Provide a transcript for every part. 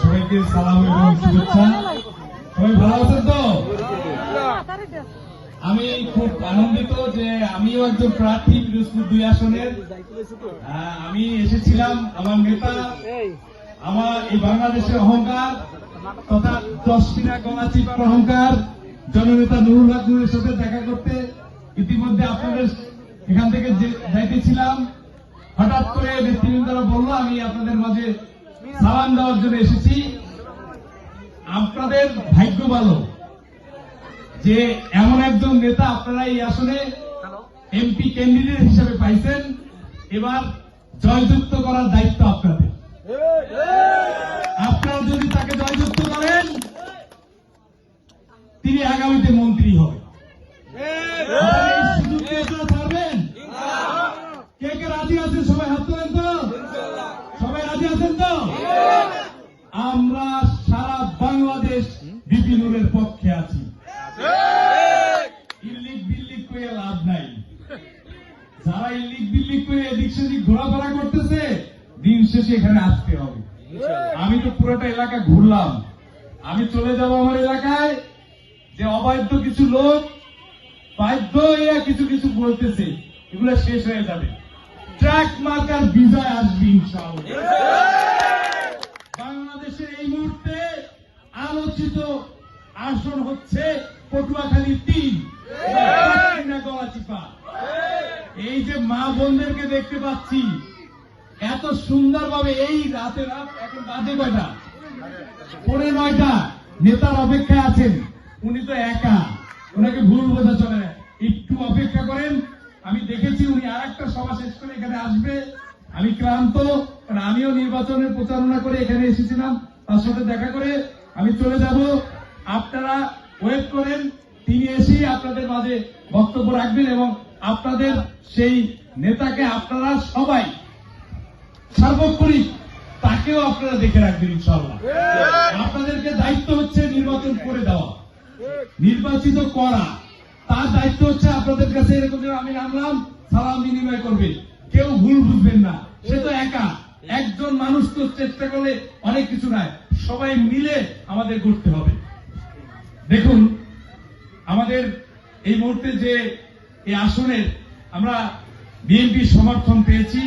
সবাইকে সালাম এবং শুভেচ্ছা। সবাই ভালো আছেন তো? আমি খুব আনন্দিত যে আমিও একজন প্রার্থী পিরোজপুর 2 আসনের। আমি এসেছিলাম আমার নেতা, আমার এই বাংলাদেশের অহংকার তথা 10 মিনা গলাচিপার অহংকার জননেতা নুরুল হক নূরের সাথে দেখা করতে। ইতিমধ্যে আপনাদের এখান থেকে যাইতেছিলাম, হঠাৎ করে নেতৃবৃন্দরা বলল আমি আপনাদের মাঝে সালাম দেওয়ার জন্য এসেছি। আপনাদের ভাগ্য ভালো যে এমন একজন নেতা আপনারা এই আসনে এমপি ক্যান্ডিডেট হিসেবে পাইছেন। এবার জয়যুক্ত করার দায়িত্ব আপনাদের। আপনারা যদি তাকে জয়যুক্ত করেন, তিনি আগামীতে মন্ত্রী হবে। পারবেন? কে কে রাজি আছেন? সবাই হাত তোলেন তো। সবাই রাজি আছেন তো? আমরা সারা বাংলাদেশ বিপি নূরের পক্ষে আছি। ইল্লিক বিল্লিক করে লাভ নাই। যারা ইল্লিক বিল্লিক করে এদিক সেদিক ঘোরাফেরা করতেছে, দিন শেষে এখানে আসতে হবে। আমি তো পুরোটা এলাকা ঘুরলাম। আমি চলে যাব আমার এলাকায়, যে অবাধ্য কিছু লোক বাধ্য হইয়া কিছু কিছু বলতেছে, এগুলো শেষ হয়ে যাবে। ট্রাক মার্কার বিজয় আসবে ইনশাআল্লাহ। বাংলাদেশের এই মুহূর্তে আলোচিত আসন হচ্ছে পটুয়াখালী 3 গলাচিপা। এই যে মা বোনদেরকে দেখতে পাচ্ছি এত সুন্দরভাবে, এই রাতে এখন বাজে কয়টা? 9:15। নেতার অপেক্ষায় আছেন, উনি তো একা, ওনাকে ভুল বোঝা চলে না। একটু অপেক্ষা করেন। আমি দেখেছি উনি আর একটা সভা শেষ করে এখানে আসবে। আমি ক্লান্ত, কারণ আমিও নির্বাচনের প্রচারণা করে এখানে এসেছিলাম। তার সাথে দেখা করে আমি চলে যাব। আপনারা ওয়েট করেন, তিনি এসেই আপনাদের মাঝে বক্তব্য রাখবেন এবং আপনাদের সেই নেতাকে আপনারা সবাই সার্বক্ষণিক তাকেও আপনারা দেখে রাখবেন ইনশাআল্লাহ। আপনাদেরকে দায়িত্ব হচ্ছে নির্বাচন করে দেওয়া, নির্বাচিত করা। তার দায়িত্ব হচ্ছে আপনাদের কাছে এরকম আমি নামলাম, সালাম বিনিময় করবে। কেউ ভুল বুঝবেন না, সে তো একা। একজন মানুষ তো চেষ্টা করলে অনেক কিছু নাই, সবাই মিলে আমাদের করতে হবে। দেখুন, আমাদের এই মুহূর্তে যে এই আসনের আমরা বিএনপির সমর্থন পেয়েছি,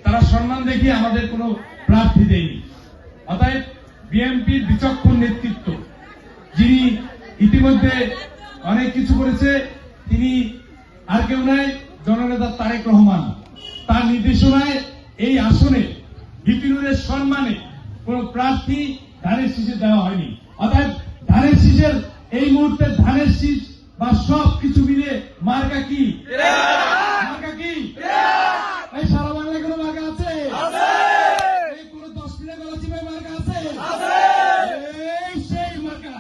তারা সম্মান দেখিয়ে আমাদের কোনো প্রার্থী দেয়নি। অতএব বিএনপির বিচক্ষণ নেতৃত্ব, যিনি ইতিমধ্যে অনেক কিছু করেছে, তিনি আর কেউ নয়, জননেতা তারেক রহমান। তার নির্দেশনায় এই আসনে বিপি নূরের সম্মানে কোন প্রার্থী ধানের শীষে দেওয়া হয়নি। অর্থাৎ ধানের শীষের এই মুহূর্তে ধানের শীষ বা সব কিছু মিলে মার্কা কি? মার্কা কি? এই সারা বাংলায় কোন মার্কা আছে? এই কোন 10 মিনা গলাচিপায় মার্কা আছে? এই সেই মার্কা।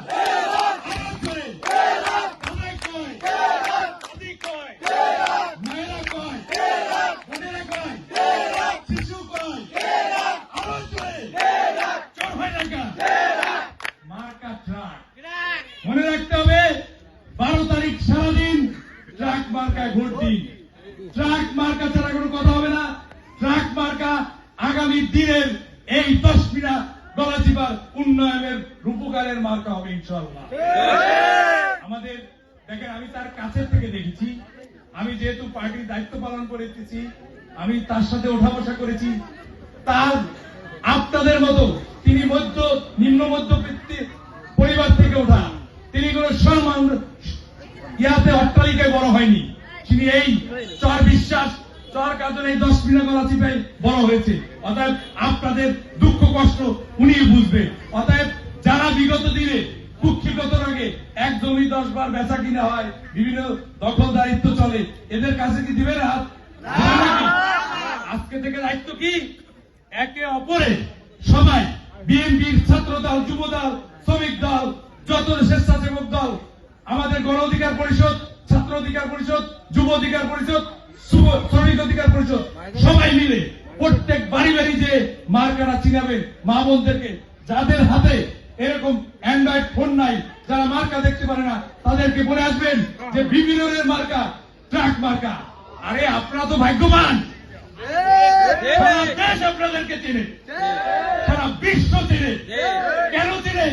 মনে রাখতে হবে, 12 তারিখ সারাদিন ট্রাক মার্কায় ভোট দিন। ট্রাক মার্কা ছাড়া কোনো কথা হবে না। ট্রাক মার্কা আগামী দিনের এই 10 মিনা গলাচিপার উন্নয়নের রূপকারের মার্কা হবে ইনশাআল্লাহ। আমাদের দেখেন, আমি তার কাছের থেকে দেখেছি। আমি যেহেতু পার্টির দায়িত্ব পালন করেছি, আমি তার সাথে ওঠা বসা করেছি। তার আপনাদের মতো তিনি নিম্ন মধ্যবিত্ত পরিবার থেকে ওঠা। তিনি কোন সম্মান ইয়াতে অট্টালিকায় বড় হয়নি। তিনি এই চর বিশ্বাস, চর কাজল, এই 10 মিনা গলাচিপায় বড় হয়েছে। অতএব আপনাদের দুঃখ কষ্ট উনি বুঝবে। অতএব যারা বিগত দিনে কুক্ষিগত আগে এক জমি 10 বার বেচা কিনা হয়, বিভিন্ন দখলদারিত্ব চলে, এদের কাছে কি দিবেন হাত? আজকে থেকে দায়িত্ব কি? একে অপরে সবাই, বিএনপির ছাত্র দল, যুব দল, শ্রমিক দল, যত স্বেচ্ছাসেবক দল, আমাদের গণ অধিকার পরিষদ, ছাত্র অধিকার পরিষদ, যুব অধিকার পরিষদ, শ্রমিক অধিকার পরিষদ, সবাই মিলে প্রত্যেক বাড়ি বাড়ি যে মার্কারা চিনাবেন মা বোনদেরকে। যাদের হাতে এরকম অ্যান্ড্রয়েড ফোন নাই, যারা মার্কা দেখতে পারে না, তাদেরকে বলে আসবেন যে বিপি নূরের মার্কা ট্রাক মার্কা। আরে আপনারা তো ভাগ্যবান, সারা দেশ আপনাদেরকে চিনে, সারা বিশ্ব চিনে। কেন চিনে?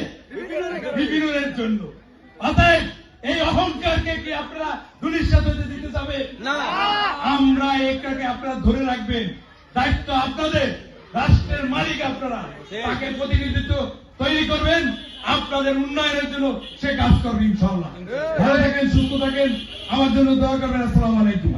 বিপিনের জন্য। অতএব এই অহংকারকে কি আপনারা দুলিশ্বাস হতে দিতে যাবে না? আমরা এটাকে আপনারা ধরে রাখবেন, দায়িত্ব আপনাদের। রাষ্ট্রের মালিক আপনারা, তাকে প্রতিনিধিত্ব তৈরি করবেন, আপনাদের উন্নয়নের জন্য সে কাজ করবে ইনশাআল্লাহ। ভালো থাকেন, সুস্থ থাকেন, আমার জন্য দোয়া করবেন। আসসালামু আলাইকুম।